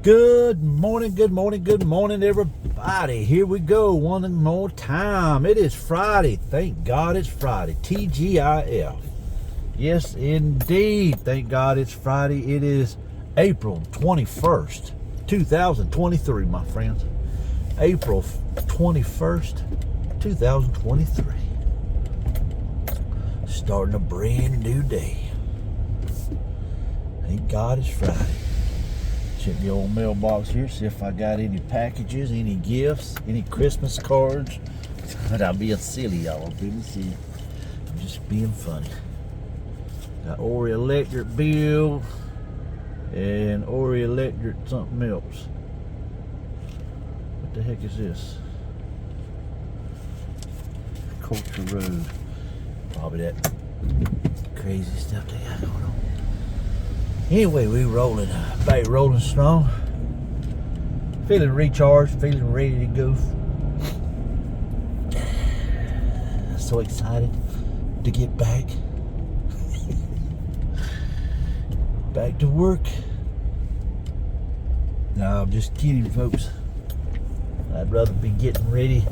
Good morning, everybody. Here we go one more time. It is Friday. Thank God it's Friday. TGIF. Yes, indeed. Thank God it's Friday. It is April 21st, 2023, my friends. April 21st, 2023. Starting a brand new day. Thank God it's Friday. Check the old mailbox here, see if I got any packages, any gifts, any Christmas cards. But I'm being silly, y'all. Let me see. I'm just being funny. Got Ori Electric bill and Ori Electric something else. What the heck is this? Culture Road. Probably that crazy stuff they got going on. Anyway, we rolling, back rolling strong. Feeling recharged, feeling ready to go. So excited to get back. Back to work. No, I'm just kidding, folks. I'd rather be getting ready.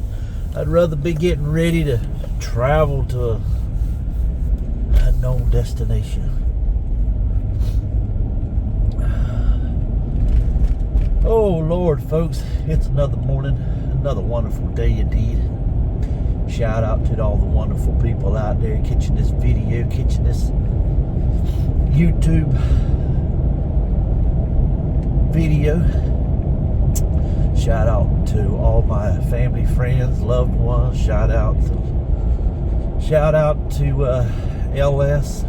I'd rather be getting ready to travel to a unknown destination. Oh Lord, folks, it's another morning, another wonderful day indeed. Shout out to all the wonderful people out there catching this video, catching this YouTube video. Shout out to all my family, friends, loved ones. Shout out to LS.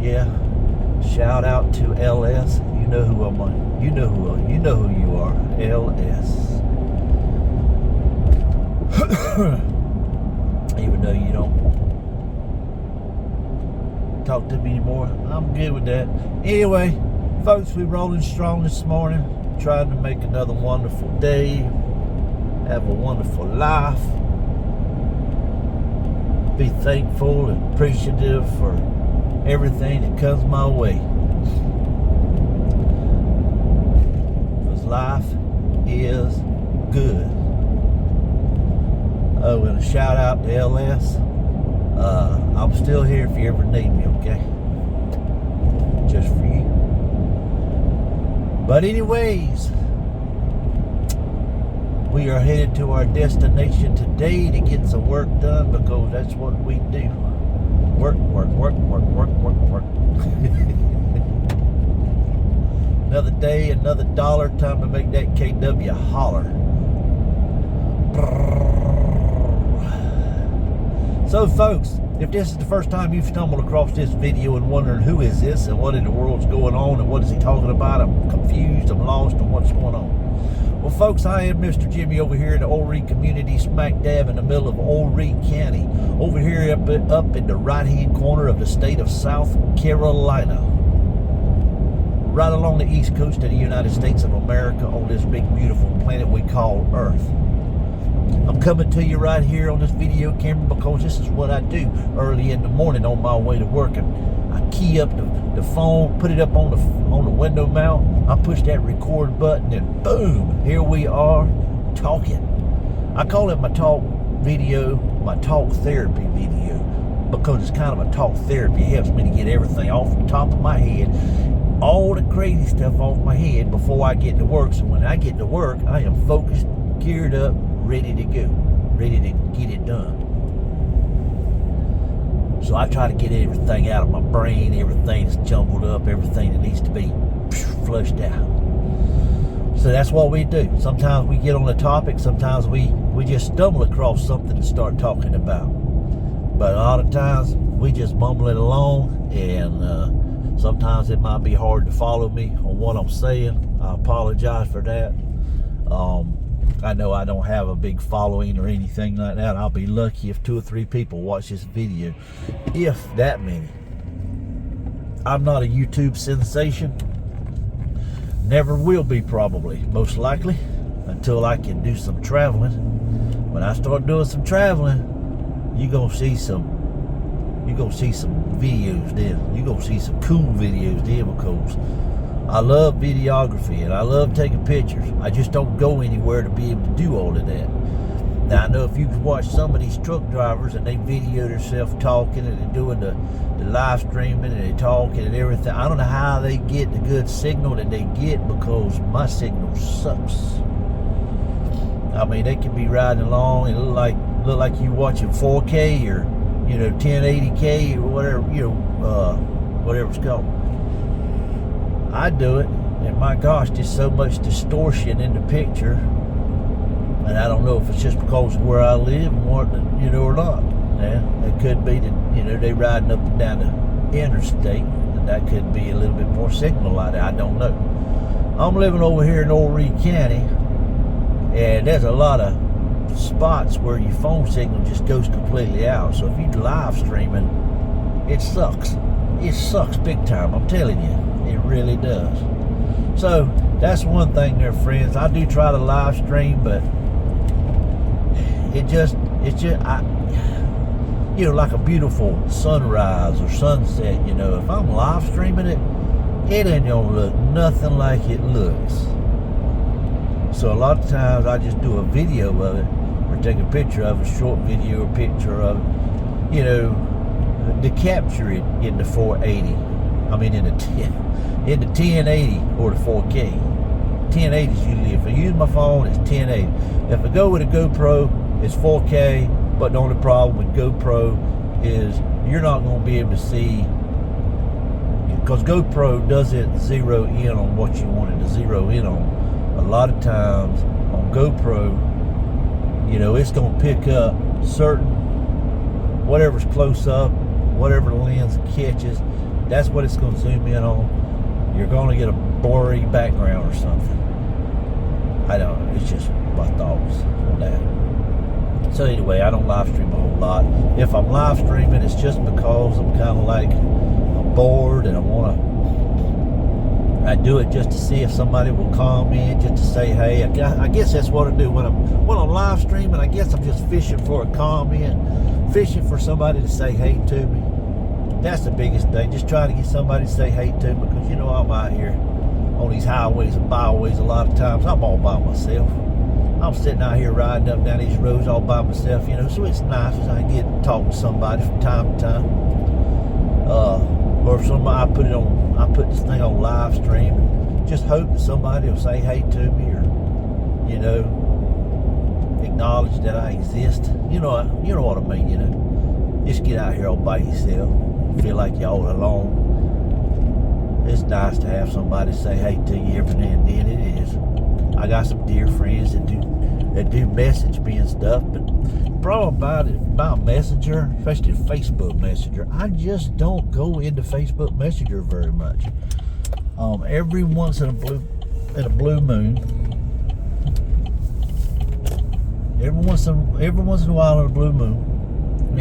Yeah, shout out to LS. You know who I'm on. You know who you are. LS. Even though you don't talk to me anymore, I'm good with that. Anyway, folks, we rolling strong this morning. Trying to make another wonderful day. Have a wonderful life. Be thankful and appreciative for everything that comes my way. Life is good. Oh, and a shout out to LS. I'm still here if you ever need me, okay? Just for you. But anyways, we are headed to our destination today to get some work done because that's what we do. Work. Another day, another dollar. Time to make that KW holler. So, folks, if this is the first time you've stumbled across this video and wondering who is this and what in the world's going on and what is he talking about, I'm confused, I'm lost, and what's going on. Well, folks, I am Mr. Jimmy over here in the Old community, smack dab in the middle of Old County. Over here up in the right-hand corner of the state of South Carolina. Right along the east coast of the United States of America on this big beautiful planet we call Earth. I'm coming to you right here on this video camera because this is what I do early in the morning on my way to work. I key up the phone, put it up on the window mount. I push that record button and boom, here we are talking. I call it my talk video, my talk therapy video, because it's kind of a talk therapy. It helps me to get everything off the top of my head, all the crazy stuff off my head before I get to work. So when I get to work, I am focused, geared up, ready to go, ready to get it done. So I try to get everything out of my brain, everything that's jumbled up, everything that needs to be flushed out. So that's what we do. Sometimes we get on a topic, sometimes we just stumble across something to start talking about. But a lot of times we just mumble it along, and sometimes it might be hard to follow me on what I'm saying. I apologize for that. I know I don't have a big following or anything like that. I'll be lucky if 2 or 3 people watch this video, if that many. I'm not a YouTube sensation. Never will be, probably, most likely, until I can do some traveling. When I start doing some traveling, you're gonna see some videos then. You're gonna see some cool videos then, because I love videography and I love taking pictures. I just don't go anywhere to be able to do all of that. Now I know if you watch some of these truck drivers and they video themselves talking and they're doing the live streaming and they talking and everything, I don't know how they get the good signal that they get, because my signal sucks. I mean, they can be riding along and look like you watching 4K or 1080K or whatever, whatever it's called. I do it, and my gosh, there's so much distortion in the picture, and I don't know if it's just because of where I live and what, or not. Yeah, it could be that they riding up and down the interstate, and that could be a little bit more signal like that. I don't know. I'm living over here in Old Reed County, and there's a lot of spots where your phone signal just goes completely out. So if you're live streaming, it sucks. It sucks big time, I'm telling you. It really does. So that's one thing there, friends. I do try to live stream, but it's just like a beautiful sunrise or sunset, if I'm live streaming it, it ain't gonna look nothing like it looks. So a lot of times I just do a video of it, or take a picture of it, short video or picture of it, to capture it in the 480. I mean in the 1080 or the 4K. 1080 is usually, if I use my phone, it's 1080. If I go with a GoPro, it's 4K, but the only problem with GoPro is you're not going to be able to see, because GoPro doesn't zero in on what you want it to zero in on. A lot of times on GoPro, it's going to pick up certain, whatever's close up, whatever the lens catches, that's what it's going to zoom in on. You're going to get a blurry background or something. I don't know. It's just my thoughts on that. So anyway, I don't live stream a whole lot. If I'm live streaming, it's just because I'm kind of like, I'm bored and I do it just to see if somebody will comment, just to say hey. I guess that's what I do when I'm live streaming. I guess I'm just fishing for a comment, fishing for somebody to say hey to me. That's the biggest thing. Just trying to get somebody to say hey to me, because I'm out here on these highways and byways a lot of times. I'm all by myself. I'm sitting out here riding up down these roads all by myself, so it's nice as I get to talk to somebody from time to time. Or if somebody, I put this thing on live stream and just hope that somebody will say hey to me, or acknowledge that I exist. You know what I mean, Just get out here all by yourself. Feel like you're all alone. It's nice to have somebody say hey to you every now and then. It is. I got some dear friends that do message me and stuff, but the problem about Messenger, especially Facebook Messenger, I just don't go into Facebook Messenger very much. Every once in a blue moon, every once in a while in a blue moon,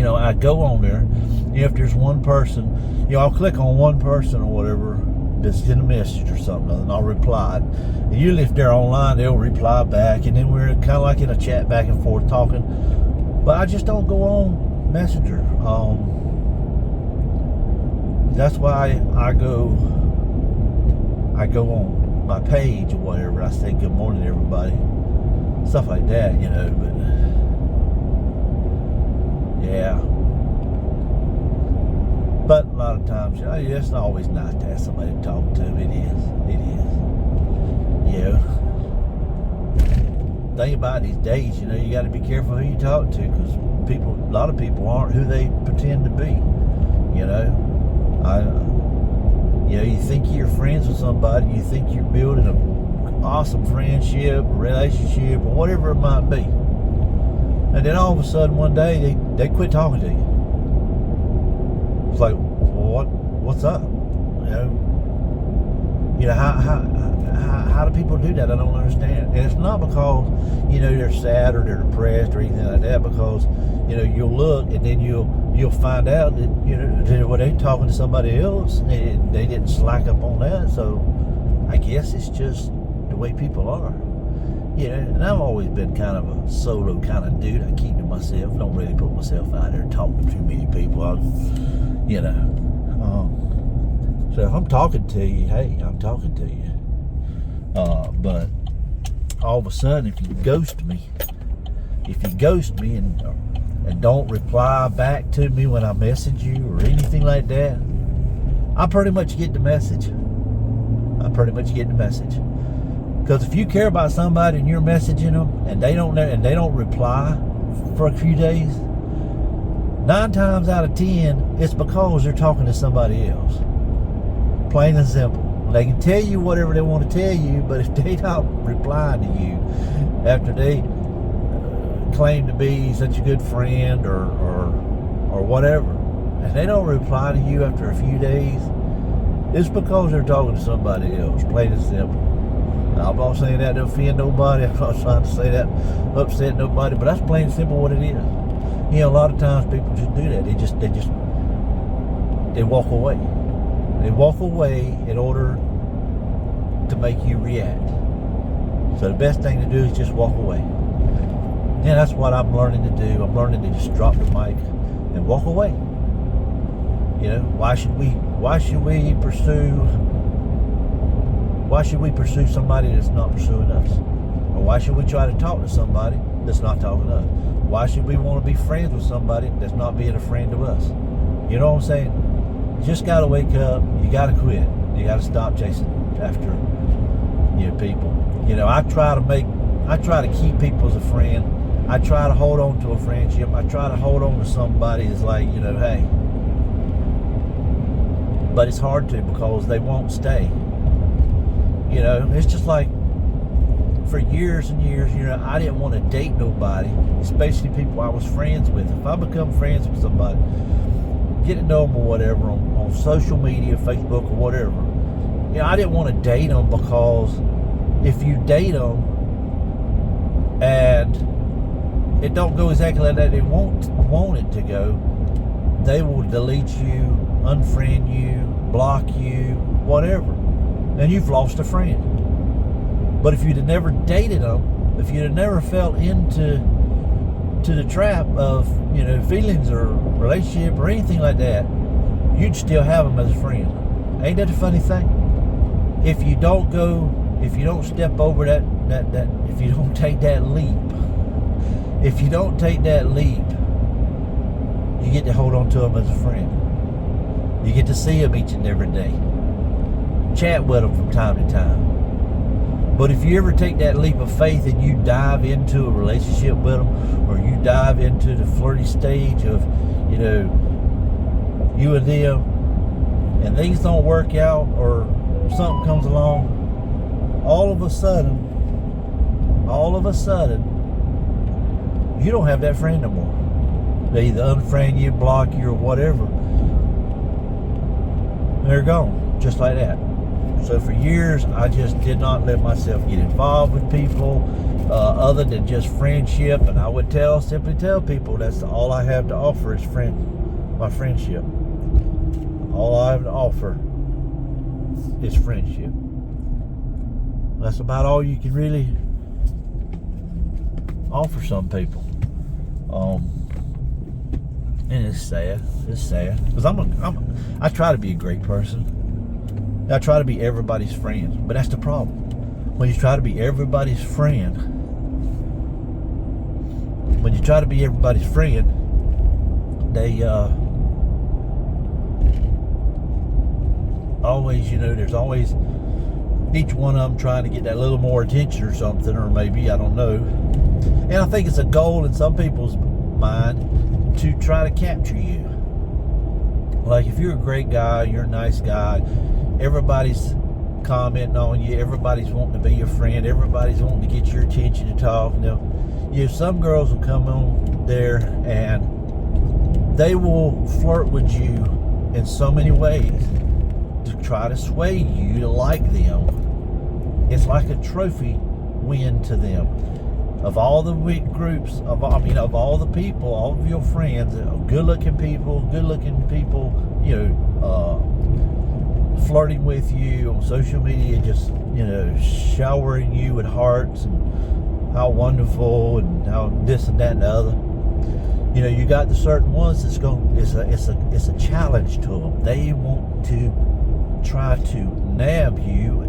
I go on there. If there's one person, I'll click on one person or whatever that's in a message or something, and I'll reply. And usually if they're online, they'll reply back, and then we're kind of like in a chat back and forth talking. But I just don't go on Messenger. That's why I go on my page or whatever. I say good morning everybody, stuff like that, but yeah. But a lot of times, it's always nice to have somebody to talk to. It is. Thing about these days, you got to be careful who you talk to, because a lot of people aren't who they pretend to be. You think you're friends with somebody, you think you're building an awesome friendship, relationship, or whatever it might be, and then all of a sudden one day they quit talking to you. It's like, what's up? How do people do that? I don't understand. And it's not because they're sad or they're depressed or anything like that. Because you'll look and then you'll find out that they're talking to somebody else and they didn't slack up on that. So I guess it's just the way people are. And I've always been kind of a solo kind of dude. I keep to myself. Don't really put myself out there talking to too many people. So if I'm talking to you, hey, I'm talking to you. But all of a sudden, if you ghost me and don't reply back to me when I message you or anything like that, I pretty much get the message. Because if you care about somebody and you're messaging them and they don't reply for a few days, 9 times out of 10, it's because they're talking to somebody else. Plain and simple. They can tell you whatever they want to tell you, but if they don't reply to you after they claim to be such a good friend or whatever, and they don't reply to you after a few days, it's because they're talking to somebody else. Plain and simple. Now, I'm not saying that to offend nobody. I'm not trying to say that to upset nobody, but that's plain and simple what it is. You know, a lot of times people just do that. They walk away. They walk away in order to make you react. So the best thing to do is just walk away. Yeah, that's what I'm learning to do. I'm learning to just drop the mic and walk away. You know, why should we pursue somebody that's not pursuing us? Or why should we try to talk to somebody that's not talking to us? Why should we want to be friends with somebody that's not being a friend to us? You know what I'm saying? You just got to wake up. You got to quit. You got to stop chasing after people. You know, I try to keep people as a friend. I try to hold on to a friendship. I try to hold on to somebody that's like, you know, hey. But it's hard to because they won't stay. You know, it's just like for years and years, you know, I didn't want to date nobody, especially people I was friends with. If I become friends with somebody, get to know them or whatever on social media, Facebook or whatever, you know, I didn't want to date them because if you date them and it don't go exactly like that they want it to go, they will delete you, unfriend you, block you, whatever, and you've lost a friend. But if you'd have never dated them, if you'd have never fell into the trap of, you know, feelings or relationship or anything like that, you'd still have them as a friend. Ain't that a funny thing? If you don't step over that, if you don't take that leap, you get to hold on to them as a friend. You get to see them each and every day. Chat with them from time to time. But if you ever take that leap of faith and you dive into a relationship with them, or you dive into the flirty stage of, you know, you and them, and things don't work out or something comes along, all of a sudden, you don't have that friend no more. They either unfriend you, block you, or whatever. They're gone, just like that. So for years, I just did not let myself get involved with people other than just friendship. And I would simply tell people that's all I have to offer is my friendship. All I have to offer is friendship. That's about all you can really offer some people. And it's sad. Because I try to be a great person. I try to be everybody's friend. But that's the problem. When you try to be everybody's friend, they always, you know, there's always each one of them trying to get that little more attention or something, or maybe, I don't know. And I think it's a goal in some people's mind to try to capture you. Like if you're a great guy, you're a nice guy, everybody's commenting on you, everybody's wanting to be your friend, everybody's wanting to get your attention to talk. Now, some girls will come on there and they will flirt with you in so many ways to try to sway you to like them. It's like a trophy win to them. Of all the groups, of all the people, all of your friends, good-looking people, you know, flirting with you on social media, just, you know, showering you with hearts and how wonderful and how this and that and the other. You know, you got the certain ones that's it's a challenge to them. They want to try to nab you,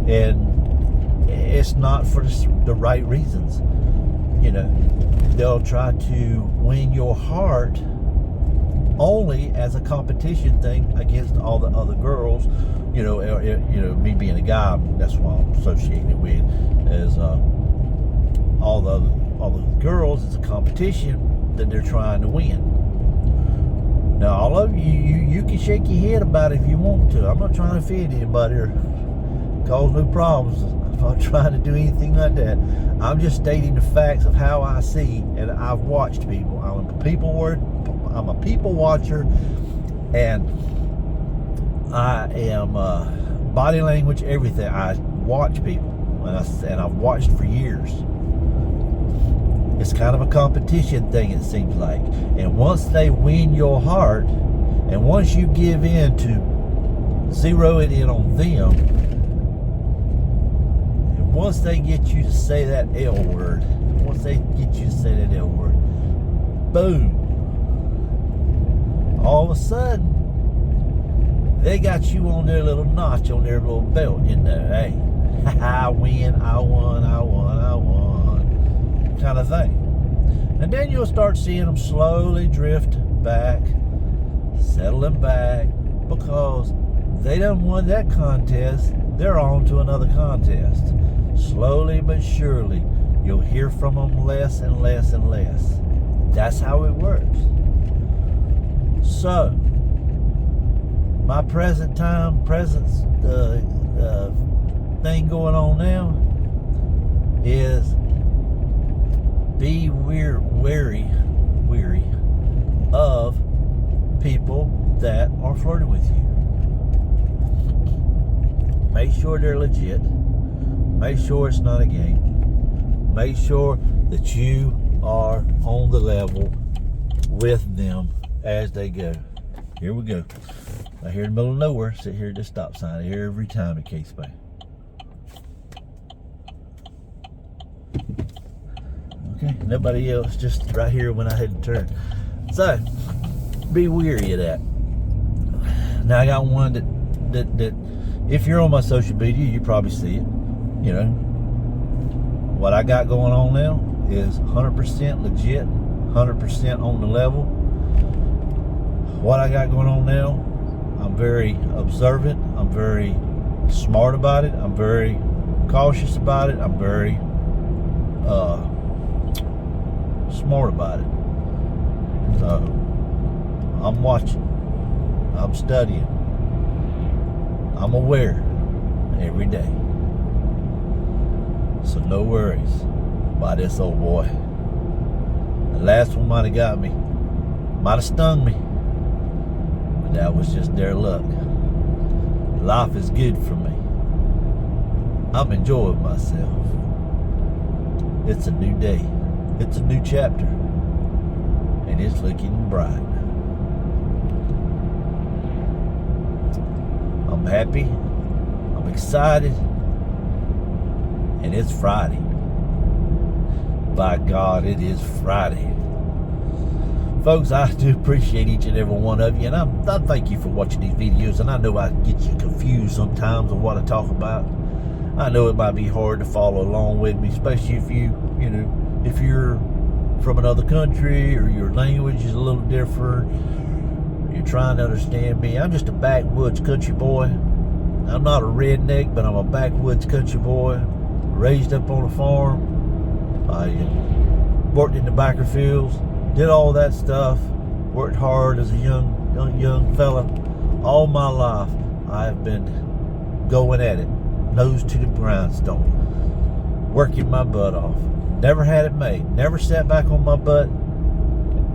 and it's not for the right reasons. You know, they'll try to win your heart only as a competition thing against all the other girls. You know, me being a guy, that's what I'm associated with, is all the girls is a competition that they're trying to win. Now, all of you can shake your head about it if you want to. I'm not trying to offend anybody or cause no problems. I'm not trying to do anything like that. I'm just stating the facts of how I see, and I've watched people. I'm a people watcher, and I am body language, everything. I watch people, and I've watched for years. It's kind of a competition thing, it seems like. And once they win your heart, and once you give in to zero it in on them, and once they get you to say that L word, boom. All of a sudden, they got you on their little notch, on their little belt, you know. Hey, I win, I won, kind of thing. And then you'll start seeing them slowly drift back, settling back, because they done won that contest. They're on to another contest. Slowly but surely, you'll hear from them less and less and less. That's how it works. So, my present thing going on now is be wary of people that are flirting with you. Make sure they're legit. Make sure it's not a game. Make sure that you are on the level with them as they go. Here we go. I hear in the middle of nowhere, sit here at this stop sign. I hear every time at Case Bay. Okay, nobody else, just right here when I had to turn. So, be wary of that. Now I got one that if you're on my social media, you probably see it. You know, what I got going on now is 100% legit, 100% on the level. What I got going on now, I'm very observant, I'm very smart about it, I'm very cautious about it, I'm very smart about it. So I'm watching, I'm studying, I'm aware every day. So no worries about this old boy. The last one might have got me, might have stung me, but that was just their luck. Life is good for me. I'm enjoying myself. It's a new day. It's a new chapter. And it's looking bright. I'm happy. I'm excited. And it's Friday. By God, it is Friday. Folks, I do appreciate each and every one of you, and I thank you for watching these videos. And I know I get you confused sometimes on what I talk about. I know it might be hard to follow along with me, especially if if you're from another country or your language is a little different. You're trying to understand me. I'm just a backwoods country boy. I'm not a redneck, but I'm a backwoods country boy. Raised up on a farm. I worked in the backer fields. Did all that stuff. Worked hard as a young fella. All my life, I have been going at it, nose to the grindstone, working my butt off. Never had it made. Never sat back on my butt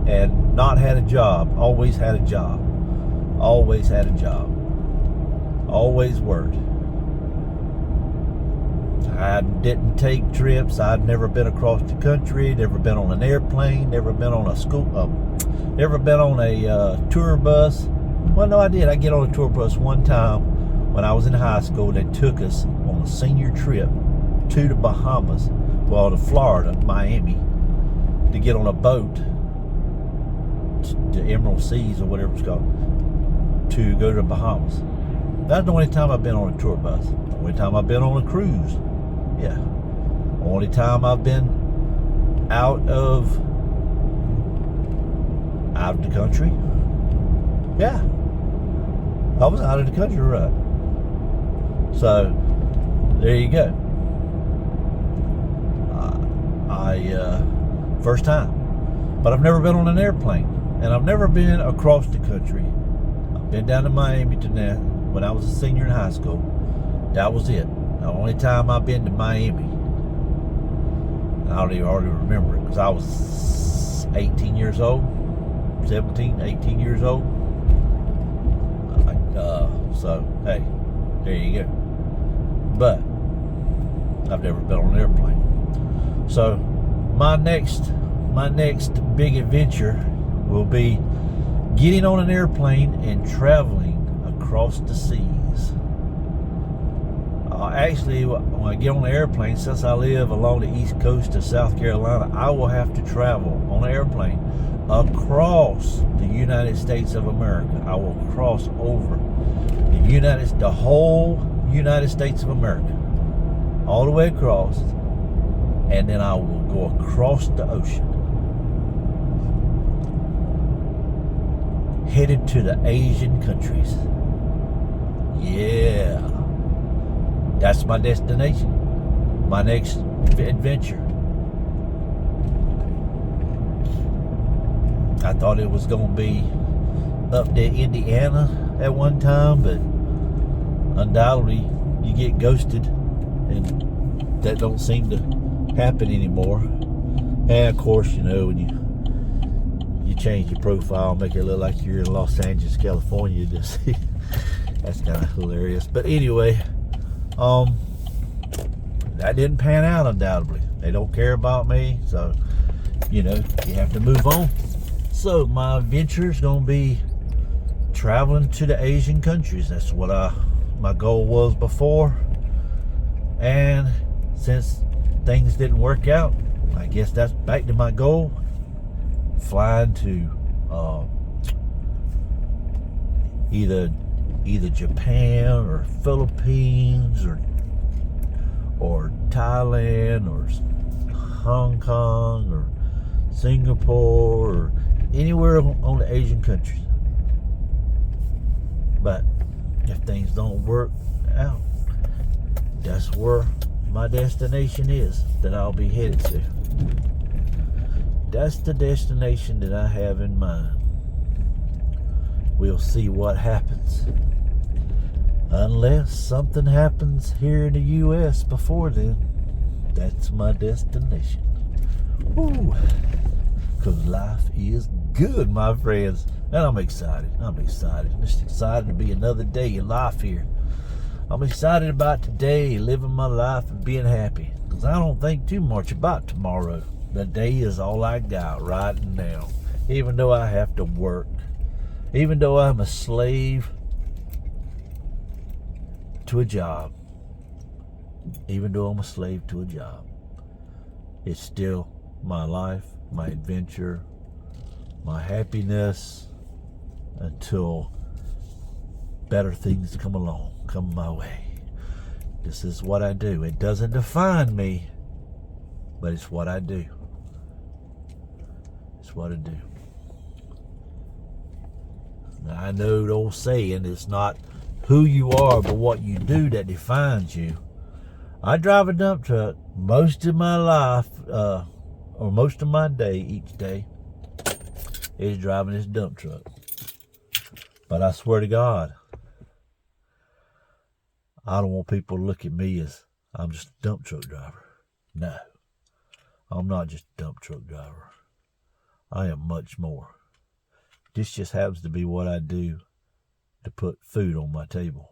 and not had a job. Always had a job. Always had a job. Always worked. I didn't take trips. I'd never been across the country. Never been on an airplane. Never been on a never been on a tour bus. Well, no, I did. I get on a tour bus one time when I was in high school. They took us on a senior trip to the Bahamas, well, to Florida, Miami, to get on a boat to Emerald Seas or whatever it's called, to go to the Bahamas. That's the only time I've been on a tour bus. The only time I've been on a cruise. Yeah. Only time I've been out of the country. Yeah. I was out of the country, right? So, there you go. First time. But I've never been on an airplane. And I've never been across the country. I've been down to Miami when I was a senior in high school. That was it. The only time I've been to Miami. I don't even already remember it because I was 18 years old. 17, 18 years old. So, hey, there you go. But I've never been on an airplane. So my next big adventure will be getting on an airplane and traveling across the seas. Actually, when I get on the airplane, since I live along the east coast of South Carolina, I will have to travel on an airplane across the United States of America. I will cross over the whole United States of America, all the way across, and then I will go across the ocean, headed to the Asian countries. Yeah, that's my destination, my next adventure. I thought it was going to be up to Indiana at one time, but undoubtedly you get ghosted, and that don't seem to happen anymore. And of course, you know, when you change your profile, make it look like you're in Los Angeles, California, just that's kind of hilarious. But anyway, that didn't pan out. Undoubtedly, they don't care about me, so you know, you have to move on. So my adventure is going to be traveling to the Asian countries. That's what my goal was before. And since things didn't work out, I guess that's back to my goal. Flying to either Japan or Philippines or Thailand or Hong Kong or Singapore or anywhere on the Asian countries. But if things don't work out, that's where my destination is, that I'll be headed to. That's the destination that I have in mind. We'll see what happens. Unless something happens here in the U.S. before then, that's my destination. Woo! Because life is good, my friends. And I'm excited. I'm just excited to be another day in life here. I'm excited about today, living my life and being happy. Because I don't think too much about tomorrow. The day is all I got right now. Even though I have to work. Even though I'm a slave to a job. Even though I'm a slave to a job. It's still my life, my adventure, my happiness, until better things come my way. This is what I do. It doesn't define me, but it's what I do. It's what I do. Now, I know the old saying, it's not who you are, but what you do that defines you. I drive a dump truck most of my life, or most of my day, each day, is driving this dump truck. But I swear to God, I don't want people to look at me as I'm just a dump truck driver. No, I'm not just a dump truck driver. I am much more. This just happens to be what I do to put food on my table.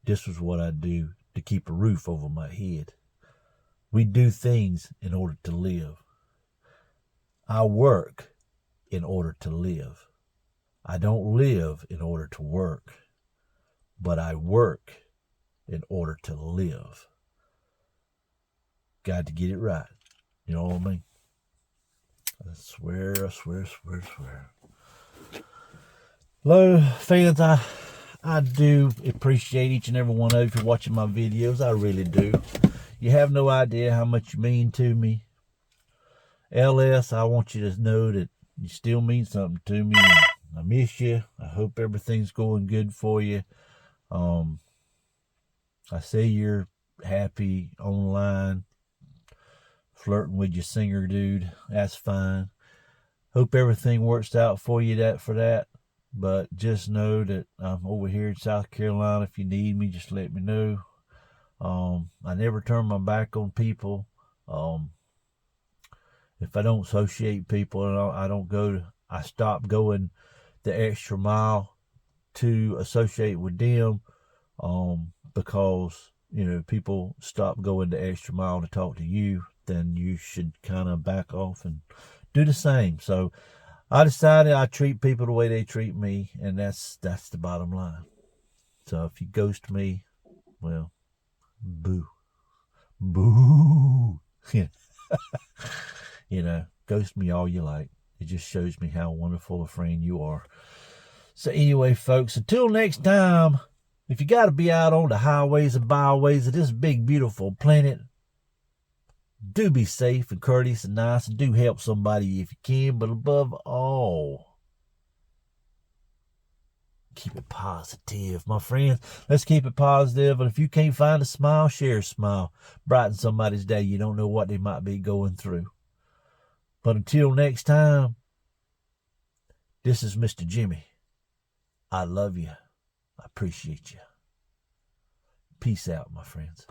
This is what I do to keep a roof over my head. We do things in order to live. I work in order to live. I don't live in order to work, but I work in order to live. Got to get it right. You know what I mean? I swear. Hello, fans. I do appreciate each and every one of you watching my videos. I really do. You have no idea how much you mean to me. LS, I want you to know that you still mean something to me. I miss you. I hope everything's going good for you. I say you're happy online, flirting with your singer dude. That's fine. Hope everything works out for you for that. But just know that I'm over here in South Carolina. If you need me, just let me know. I never turn my back on people. If I don't associate people, and I stop going the extra mile to associate with them, because, people stop going the extra mile to talk to you, then you should kind of back off and do the same. So I decided I treat people the way they treat me, and that's the bottom line. So if you ghost me, well, boo. Boo. Ghost me all you like. It just shows me how wonderful a friend you are. So anyway, folks, until next time, if you got to be out on the highways and byways of this big, beautiful planet, do be safe and courteous and nice, and do help somebody if you can. But above all, keep it positive, my friends. Let's keep it positive. And if you can't find a smile, share a smile. Brighten somebody's day. You don't know what they might be going through. But until next time, this is Mr. Jimmy. I love you. I appreciate you. Peace out, my friends.